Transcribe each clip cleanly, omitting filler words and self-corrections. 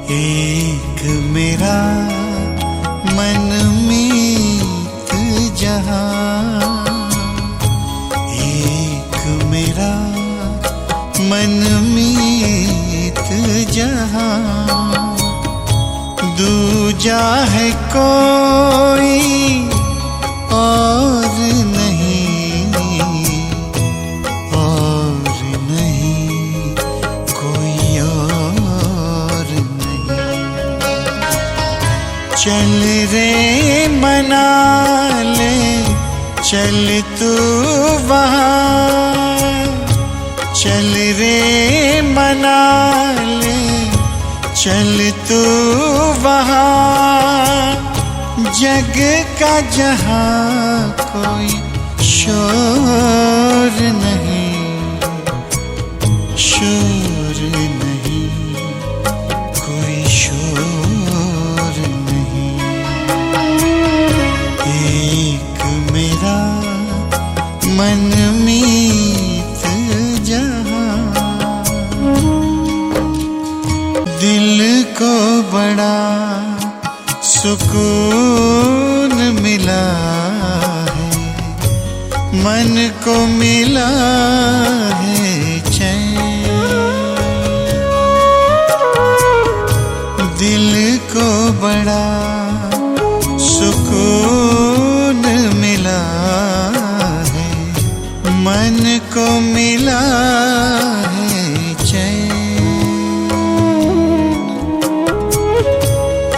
एक मेरा मनमीत जहां, एक मेरा मनमीत जहां, दूजा है कोई और नहीं, और नहीं कोई और नहीं। चल रे मना ले चल तू वहाँ, चल रे मना ले चल तू वहाँ, जग का जहाँ कोई शोर नहीं, शोर नहीं कोई शोर नहीं। एक मेरा मनमीत जहां, दिल को बड़ा सुकून मिला है, मन को मिला है चैन, दिल को बड़ा सुकून मिला है, मन को मिला है चैन।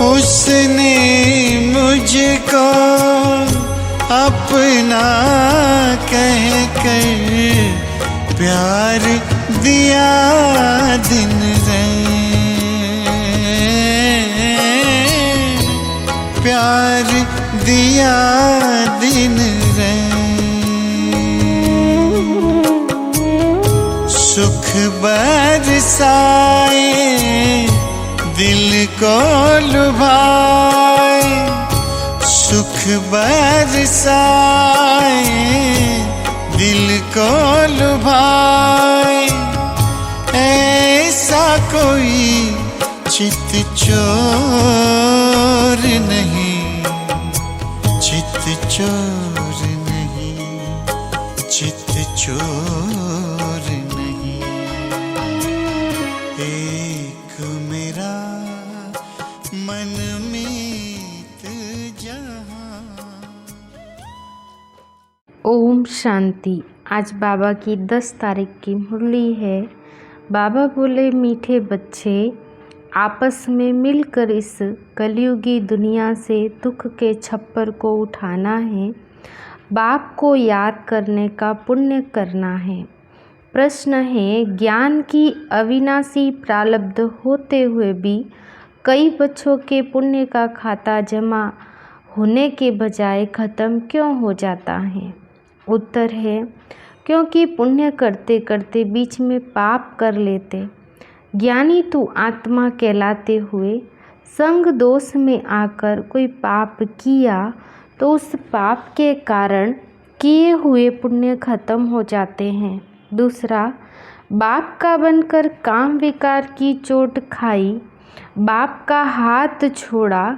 उसने मुझको अपना कह कर प्यार दिया दिन रैन, प्यार दिया दिन रैन। सुख बरसाए दिल को लुभाए, सुख बरसाए दिल को लुभाए, ऐसा कोई चित चोर नहीं, चित चोर नहीं, चित चोर नहीं। एक मेरा मनमीत जहां। ओम शांति। आज बाबा की 10 तारीख की मुरली है। बाबा बोले, मीठे बच्चे, आपस में मिलकर इस कलयुगी दुनिया से दुख के छप्पर को उठाना है। बाप को याद करने का पुण्य करना है। प्रश्न है, ज्ञान की अविनाशी प्रारब्ध होते हुए भी कई बच्चों के पुण्य का खाता जमा होने के बजाय ख़त्म क्यों हो जाता है? उत्तर है, क्योंकि पुण्य करते करते बीच में पाप कर लेते। ज्ञानी तू आत्मा कहलाते हुए संग दोष में आकर कोई पाप किया तो उस पाप के कारण किए हुए पुण्य खत्म हो जाते हैं। दूसरा, बाप का बनकर काम विकार की चोट खाई, बाप का हाथ छोड़ा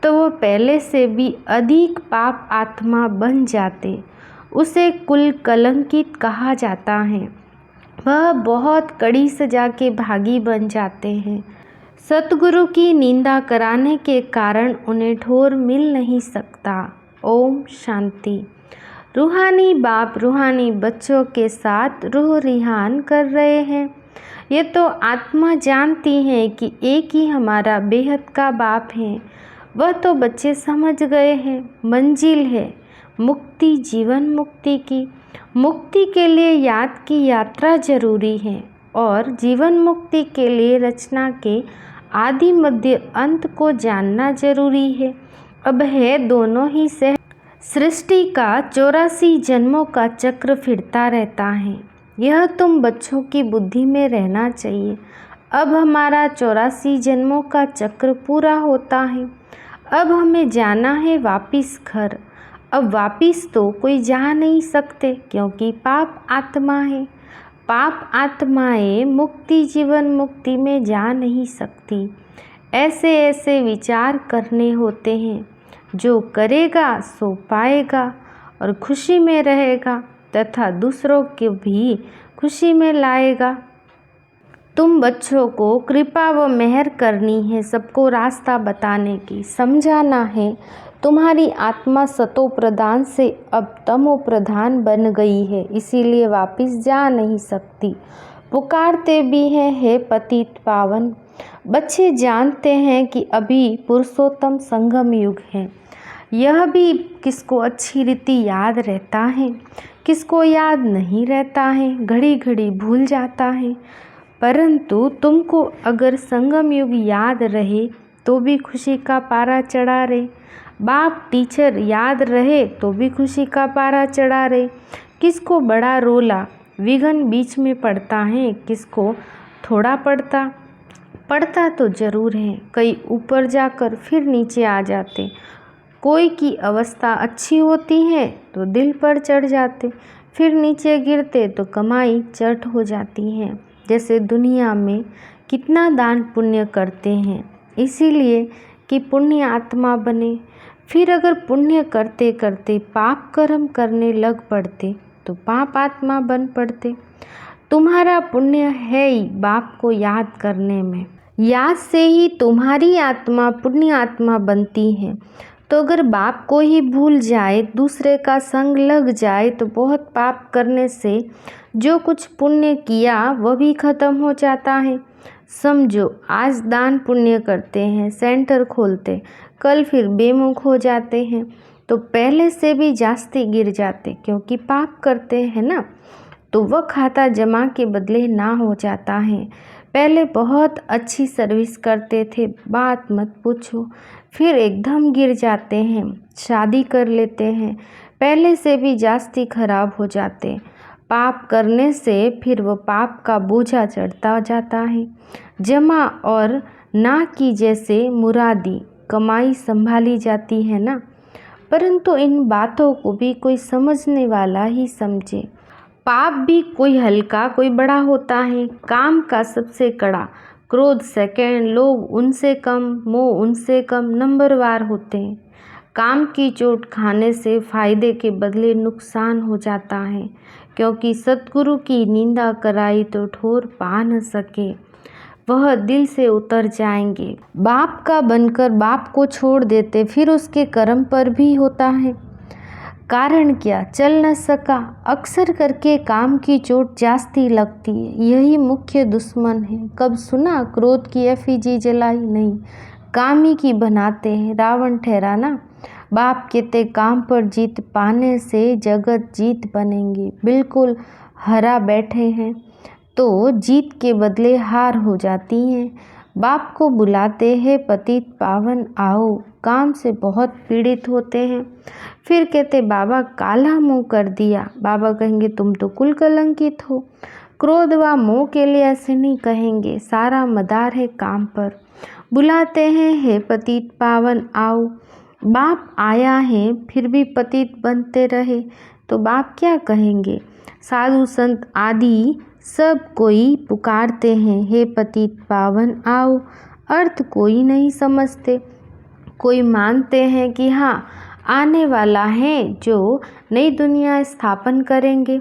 तो वो पहले से भी अधिक पाप आत्मा बन जाते। उसे कुल कलंकित कहा जाता है। वह बहुत कड़ी सजा के भागी बन जाते हैं। सतगुरु की निंदा कराने के कारण उन्हें ठोर मिल नहीं सकता। ओम शांति। रूहानी बाप रूहानी बच्चों के साथ रूह रिहान कर रहे हैं। ये तो आत्मा जानती है कि एक ही हमारा बेहद का बाप है। वह तो बच्चे समझ गए हैं। मंजिल है मुक्ति, जीवन मुक्ति की। मुक्ति के लिए याद की यात्रा जरूरी है और जीवन मुक्ति के लिए रचना के आदि मध्य अंत को जानना जरूरी है। अब है दोनों ही सह सृष्टि का 84 जन्मों का चक्र फिरता रहता है। यह तुम बच्चों की बुद्धि में रहना चाहिए। अब हमारा 84 जन्मों का चक्र पूरा होता है। अब हमें जाना है वापिस घर। अब वापिस तो कोई जा नहीं सकते क्योंकि पाप आत्मा है। पाप आत्माएं मुक्ति जीवन मुक्ति में जा नहीं सकती। ऐसे ऐसे विचार करने होते हैं। जो करेगा सो पाएगा और खुशी में रहेगा तथा दूसरों को भी खुशी में लाएगा। तुम बच्चों को कृपा व मेहर करनी है, सबको रास्ता बताने की, समझाना है। तुम्हारी आत्मा सतो प्रधान से अब तमो प्रधान बन गई है, इसीलिए वापिस जा नहीं सकती। पुकारते भी हैं, हे पतित पावन। बच्चे जानते हैं कि अभी पुरुषोत्तम संगम युग है। यह भी किसको अच्छी रीति याद रहता है, किसको याद नहीं रहता है, घड़ी घड़ी भूल जाता है। परंतु तुमको अगर संगम युग याद रहे तो भी खुशी का पारा चढ़ा रहे, बाप टीचर याद रहे तो भी खुशी का पारा चढ़ा रहे। किसको बड़ा रोला विघन बीच में पड़ता है, किसको थोड़ा पड़ता तो जरूर है। कई ऊपर जाकर फिर नीचे आ जाते। कोई की अवस्था अच्छी होती है तो दिल पर चढ़ जाते, फिर नीचे गिरते तो कमाई चट हो जाती है। जैसे दुनिया में कितना दान पुण्य करते हैं इसीलिए कि पुण्य आत्मा बने। फिर अगर पुण्य करते करते पाप कर्म करने लग पड़ते तो पाप आत्मा बन पड़ते। तुम्हारा पुण्य है ही बाप को याद करने में, याद से ही तुम्हारी आत्मा पुण्य आत्मा बनती है। तो अगर बाप को ही भूल जाए, दूसरे का संग लग जाए तो बहुत पाप करने से जो कुछ पुण्य किया वह भी खत्म हो जाता है। समझो, आज दान पुण्य करते हैं, सेंटर खोलते, कल फिर बेमुख हो जाते हैं तो पहले से भी जास्ती गिर जाते, क्योंकि पाप करते हैं ना। तो वह खाता जमा के बदले ना हो जाता है। पहले बहुत अच्छी सर्विस करते थे, बात मत पूछो, फिर एकदम गिर जाते हैं। शादी कर लेते हैं, पहले से भी जास्ती खराब हो जाते। पाप करने से फिर वह पाप का बोझा चढ़ता जाता है। जमा और ना की जैसे मुरादी कमाई संभाली जाती है ना। परंतु इन बातों को भी कोई समझने वाला ही समझे। पाप भी कोई हल्का कोई बड़ा होता है। काम का सबसे कड़ा, क्रोध सेकंड, लोग उनसे कम, मोह उनसे कम नंबरवार होते हैं। काम की चोट खाने से फायदे के बदले नुकसान हो जाता है, क्योंकि सतगुरु की निंदा कराई तो ठोर पा न सके, वह दिल से उतर जाएंगे। बाप का बनकर बाप को छोड़ देते, फिर उसके कर्म पर भी होता है। कारण क्या, चल न सका। अक्सर करके काम की चोट जास्ती लगती है, यही मुख्य दुश्मन है। कब सुना क्रोध की एफिजी जलाई? नहीं, काम ही की बनाते हैं, रावण ठहरा ना। बाप कहते काम पर जीत पाने से जगत जीत बनेंगे। बिल्कुल हरा बैठे हैं तो जीत के बदले हार हो जाती हैं। बाप को बुलाते हैं, पतित पावन आओ, काम से बहुत पीड़ित होते हैं। फिर कहते बाबा काला मुंह कर दिया। बाबा कहेंगे तुम तो कुल कलंकित हो। क्रोध व मोह के लिए ऐसे नहीं कहेंगे, सारा मदार है काम पर। बुलाते हैं, हे पतित पावन आओ। बाप आया है फिर भी पतित बनते रहे तो बाप क्या कहेंगे। साधु संत आदि सब कोई पुकारते हैं, हे पतित पावन आओ। अर्थ कोई नहीं समझते। कोई मानते हैं कि हाँ आने वाला है जो नई दुनिया स्थापन करेंगे,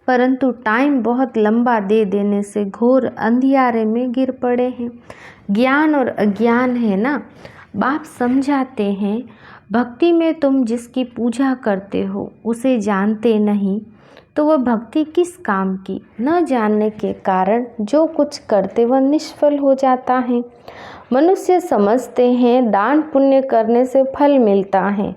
परंतु टाइम बहुत लंबा दे देने से घोर अंधियारे में गिर पड़े हैं। ज्ञान और अज्ञान है ना। बाप समझाते हैं, भक्ति में तुम जिसकी पूजा करते हो उसे जानते नहीं तो वह भक्ति किस काम की। न जानने के कारण जो कुछ करते वह निष्फल हो जाता है। मनुष्य समझते हैं दान पुण्य करने से फल मिलता है,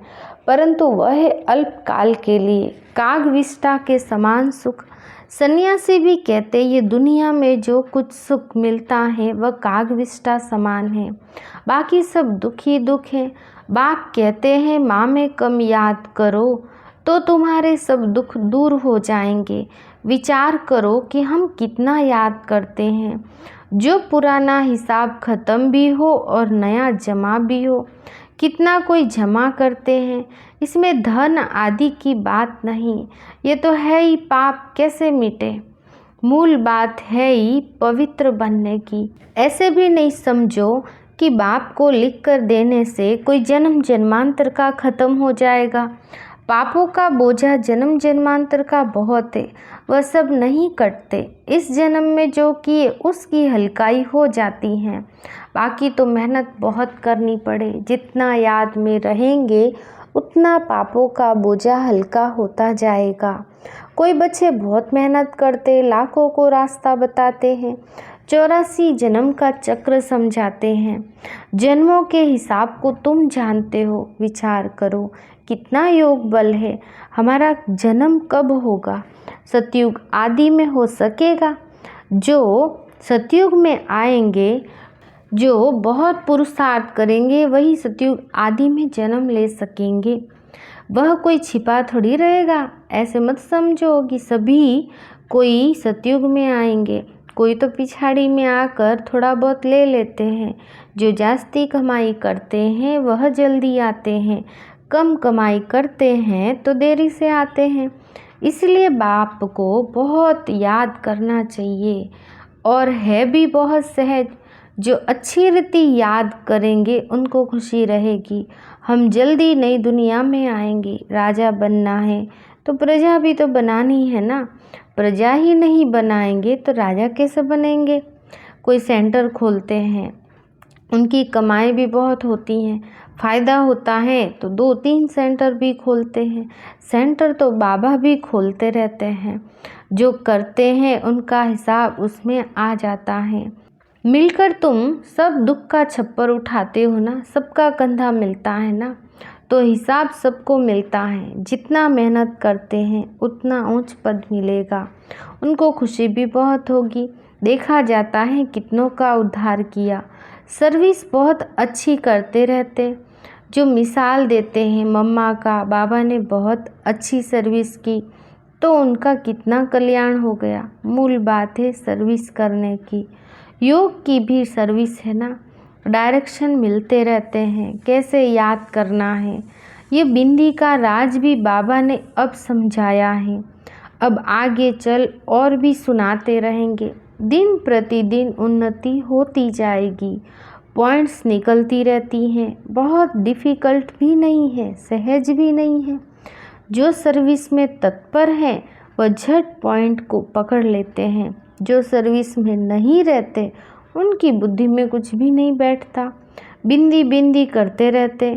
परंतु वह अल्पकाल के लिए, कागविष्टा के समान सुख। सन्यासी भी कहते ये दुनिया में जो कुछ सुख मिलता है वह कागविष्टा समान है, बाकी सब दुख ही दुख है। बाप कहते हैं माँ में कम याद करो तो तुम्हारे सब दुख दूर हो जाएंगे। विचार करो कि हम कितना याद करते हैं। जो पुराना हिसाब खत्म भी हो और नया जमा भी हो, कितना कोई जमा करते हैं। इसमें धन आदि की बात नहीं, ये तो है ही पाप कैसे मिटे। मूल बात है ही पवित्र बनने की। ऐसे भी नहीं समझो कि बाप को लिख कर देने से कोई जन्म जन्मांतर का ख़त्म हो जाएगा। पापों का बोझा जन्म जन्मांतर का बहुत है, वह सब नहीं कटते। इस जन्म में जो किए उसकी हल्काई हो जाती है, बाकी तो मेहनत बहुत करनी पड़े। जितना याद में रहेंगे उतना पापों का बोझा हल्का होता जाएगा। कोई बच्चे बहुत मेहनत करते, लाखों को रास्ता बताते हैं, 84 जन्म का चक्र समझाते हैं। जन्मों के हिसाब को तुम जानते हो, विचार करो कितना योग बल है। हमारा जन्म कब होगा? सतयुग आदि में हो सकेगा। जो सतयुग में आएंगे, जो बहुत पुरुषार्थ करेंगे, वही सतयुग आदि में जन्म ले सकेंगे। वह कोई छिपा थोड़ी रहेगा। ऐसे मत समझो कि सभी कोई सतयुग में आएंगे। कोई तो पिछाड़ी में आकर थोड़ा बहुत ले लेते हैं। जो जास्ती कमाई करते हैं वह जल्दी आते हैं, कम कमाई करते हैं तो देरी से आते हैं। इसलिए बाप को बहुत याद करना चाहिए, और है भी बहुत सहज। जो अच्छी रीति याद करेंगे उनको खुशी रहेगी। हम जल्दी नई दुनिया में आएंगे। राजा बनना है तो प्रजा भी तो बनानी है ना। प्रजा ही नहीं बनाएंगे तो राजा कैसे बनेंगे? कोई सेंटर खोलते हैं, उनकी कमाई भी बहुत होती है, फ़ायदा होता है तो 2-3 सेंटर भी खोलते हैं। सेंटर तो बाबा भी खोलते रहते हैं। जो करते हैं उनका हिसाब उसमें आ जाता है। मिलकर तुम सब दुख का छप्पर उठाते हो ना, सबका कंधा मिलता है ना, तो हिसाब सबको मिलता है। जितना मेहनत करते हैं उतना ऊंच पद मिलेगा। उनको खुशी भी बहुत होगी। देखा जाता है कितनों का उद्धार किया। सर्विस बहुत अच्छी करते रहते। जो मिसाल देते हैं मम्मा का, बाबा ने बहुत अच्छी सर्विस की तो उनका कितना कल्याण हो गया। मूल बात है सर्विस करने की। योग की भी सर्विस है ना। डायरेक्शन मिलते रहते हैं, कैसे याद करना है। ये बिंदी का राज भी बाबा ने अब समझाया है। अब आगे चल और भी सुनाते रहेंगे। दिन प्रतिदिन उन्नति होती जाएगी। पॉइंट्स निकलती रहती हैं। बहुत डिफ़िकल्ट भी नहीं है, सहज भी नहीं है। जो सर्विस में तत्पर हैं वह झट पॉइंट को पकड़ लेते हैं। जो सर्विस में नहीं रहते उनकी बुद्धि में कुछ भी नहीं बैठता। बिंदी बिंदी करते रहते,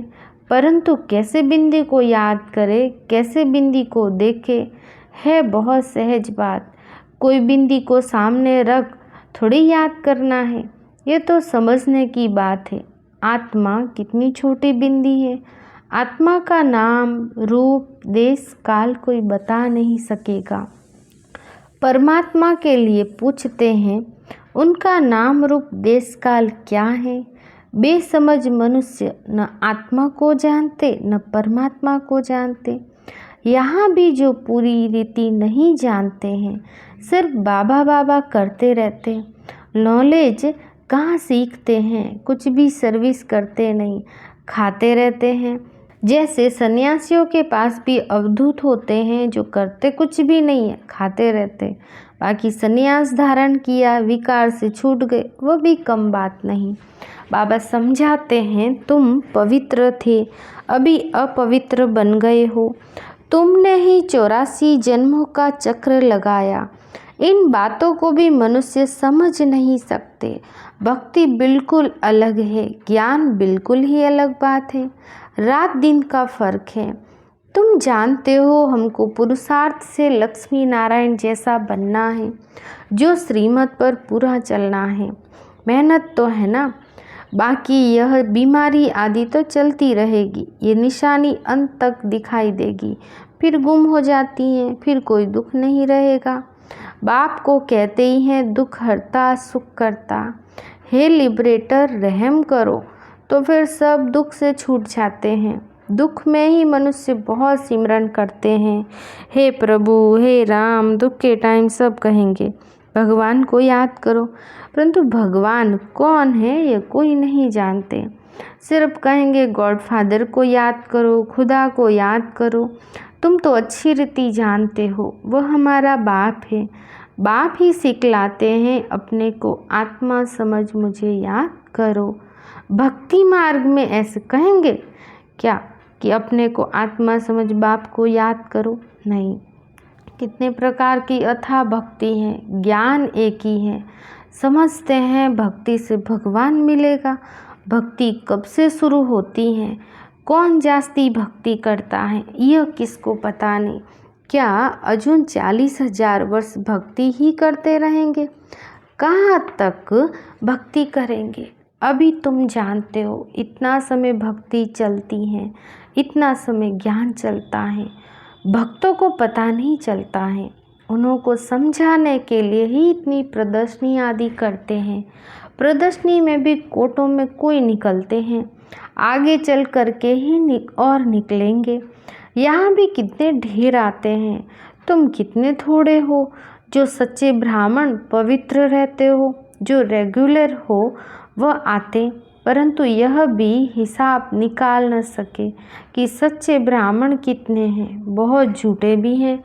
परंतु कैसे बिंदी को याद करे, कैसे बिंदी को देखे, है बहुत सहज बात। कोई बिंदी को सामने रख थोड़ी याद करना है, ये तो समझने की बात है। आत्मा कितनी छोटी बिंदी है। आत्मा का नाम, रूप, देश, काल कोई बता नहीं सकेगा। परमात्मा के लिए पूछते हैं, उनका नाम रूप देश काल क्या है? बेसमझ मनुष्य न आत्मा को जानते न परमात्मा को जानते। यहाँ भी जो पूरी रीति नहीं जानते हैं, सिर्फ बाबा बाबा करते रहते। नॉलेज कहाँ सीखते हैं? कुछ भी सर्विस करते नहीं, खाते रहते हैं। जैसे सन्यासियों के पास भी अवधूत होते हैं जो करते कुछ भी नहीं है, खाते रहते। बाकी सन्यास धारण किया, विकार से छूट गए, वो भी कम बात नहीं। बाबा समझाते हैं, तुम पवित्र थे, अभी अपवित्र बन गए हो। तुमने ही 84 जन्मों का चक्र लगाया। इन बातों को भी मनुष्य समझ नहीं सकते। भक्ति बिल्कुल अलग है, ज्ञान बिल्कुल ही अलग बात है। रात दिन का फर्क है। तुम जानते हो हमको पुरुषार्थ से लक्ष्मी नारायण जैसा बनना है, जो श्रीमत पर पूरा चलना है। मेहनत तो है ना, बाकी यह बीमारी आदि तो चलती रहेगी। ये निशानी अंत तक दिखाई देगी, फिर गुम हो जाती हैं, फिर कोई दुख नहीं रहेगा। बाप को कहते ही हैं दुख हरता सुख करता। हे लिबरेटर, रहम करो, तो फिर सब दुख से छूट जाते हैं। दुख में ही मनुष्य बहुत सिमरन करते हैं, हे प्रभु, हे राम। दुख के टाइम सब कहेंगे भगवान को याद करो, परंतु भगवान कौन है ये कोई नहीं जानते। सिर्फ कहेंगे गॉडफादर को याद करो, खुदा को याद करो। तुम तो अच्छी रीति जानते हो, वो हमारा बाप है। बाप ही सिखलाते हैं अपने को, आत्मा समझ मुझे याद करो। भक्ति मार्ग में ऐसे कहेंगे क्या कि अपने को आत्मा समझ बाप को याद करो? नहीं। कितने प्रकार की अथाह भक्ति है, ज्ञान एक ही है। समझते हैं भक्ति से भगवान मिलेगा। भक्ति कब से शुरू होती है, कौन जास्ती भक्ति करता है, यह किसको पता नहीं। क्या अजून 40,000 वर्ष भक्ति ही करते रहेंगे? कहाँ तक भक्ति करेंगे? अभी तुम जानते हो इतना समय भक्ति चलती है, इतना समय ज्ञान चलता है। भक्तों को पता नहीं चलता है। उन्हों को समझाने के लिए ही इतनी प्रदर्शनी आदि करते हैं। प्रदर्शनी में भी कोटों में कोई निकलते हैं, आगे चल करके ही निकलेंगे। यहाँ भी कितने ढेर आते हैं, तुम कितने थोड़े हो जो सच्चे ब्राह्मण पवित्र रहते हो, जो रेगुलर हो वह आते। परंतु यह भी हिसाब निकाल न सके कि सच्चे ब्राह्मण कितने हैं। बहुत झूठे भी हैं।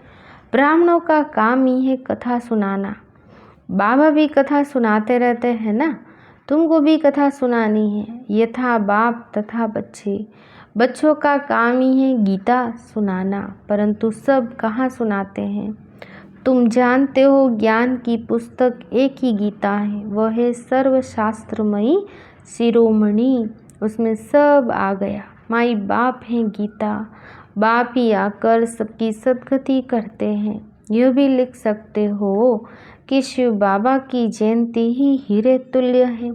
ब्राह्मणों का काम ही है कथा सुनाना। बाबा भी कथा सुनाते रहते हैं ना, तुमको भी कथा सुनानी है। यथा बाप तथा बच्चे, बच्चों का काम ही है गीता सुनाना। परंतु सब कहाँ सुनाते हैं? तुम जानते हो ज्ञान की पुस्तक एक ही गीता है, वह है सर्वशास्त्रमयी शिरोमणि। उसमें सब आ गया। माई बाप है गीता, बाप ही आकर सबकी सद्गति करते हैं। यह भी लिख सकते हो कि शिव बाबा की जयंती ही हीरे तुल्य है,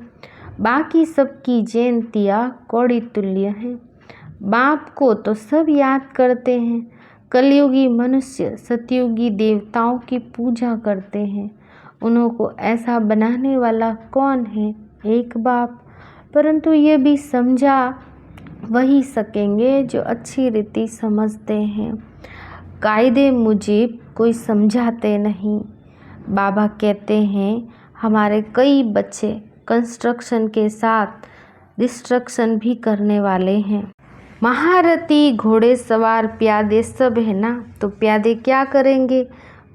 बाकी सबकी जयंतियाँ कौड़ी तुल्य हैं। बाप को तो सब याद करते हैं। कलयुगी मनुष्य सतयुगी देवताओं की पूजा करते हैं। उन्हों को ऐसा बनाने वाला कौन है? एक बाप। परंतु ये भी समझा वही सकेंगे जो अच्छी रीति समझते हैं। कायदे मुजिब कोई समझाते नहीं। बाबा कहते हैं हमारे कई बच्चे कंस्ट्रक्शन के साथ डिस्ट्रक्शन भी करने वाले हैं। महारथी, घोड़े सवार, प्यादे सब है ना, तो प्यादे क्या करेंगे?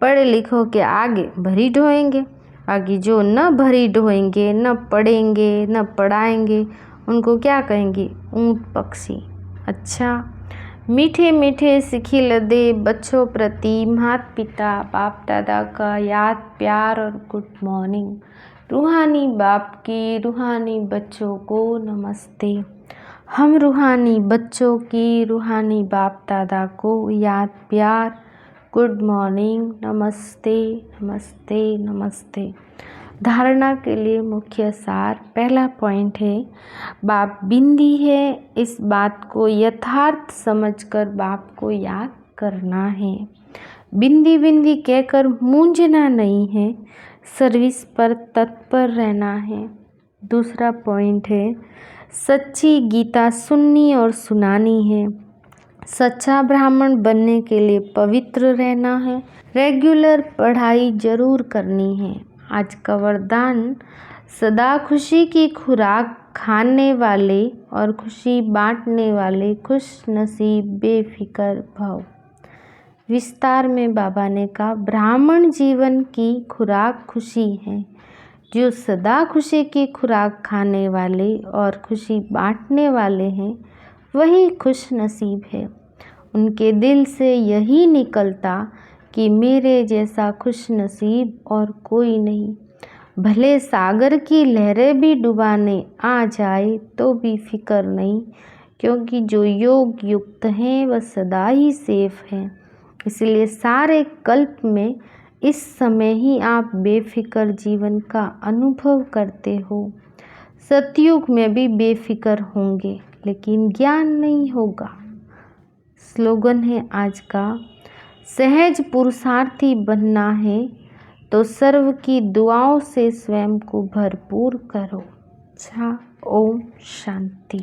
पढ़े लिखों के आगे भरी ढोएंगे। बाकी जो न भरी ढोएंगे, न पढ़ेंगे, न पढ़ाएंगे, उनको क्या कहेंगे? ऊंट पक्षी। अच्छा, मीठे मीठे सिखी लदे बच्चों प्रति माता पिता बाप दादा का याद, प्यार और गुड मॉर्निंग। रूहानी बाप की रूहानी बच्चों को नमस्ते। हम रूहानी बच्चों की रूहानी बाप दादा को याद, प्यार, गुड मॉर्निंग, नमस्ते नमस्ते नमस्ते। धारणा के लिए मुख्य सार, पहला पॉइंट है बाप बिंदी है। इस बात को यथार्थ समझकर बाप को याद करना है। बिंदी बिंदी कहकर मूंझना नहीं है, सर्विस पर तत्पर रहना है। दूसरा पॉइंट है सच्ची गीता सुननी और सुनानी है। सच्चा ब्राह्मण बनने के लिए पवित्र रहना है। रेगुलर पढ़ाई जरूर करनी है। आज का वरदान, सदा खुशी की खुराक खाने वाले और खुशी बांटने वाले खुश नसीब बेफिक्र भव। विस्तार में बाबा ने कहा ब्राह्मण जीवन की खुराक खुशी है। जो सदा खुशी की खुराक खाने वाले और खुशी बांटने वाले हैं वही खुश नसीब है। उनके दिल से यही निकलता कि मेरे जैसा खुश नसीब और कोई नहीं। भले सागर की लहरें भी डुबाने आ जाए तो भी फिक्र नहीं, क्योंकि जो योग युक्त हैं वह सदा ही सेफ हैं। इसलिए सारे कल्प में इस समय ही आप बेफिक्र जीवन का अनुभव करते हो। सतयुग में भी बेफिक्र होंगे, लेकिन ज्ञान नहीं होगा। स्लोगन है आज का, सहज पुरुषार्थी बनना है तो सर्व की दुआओं से स्वयं को भरपूर करो। अच्छा, ओम शांति।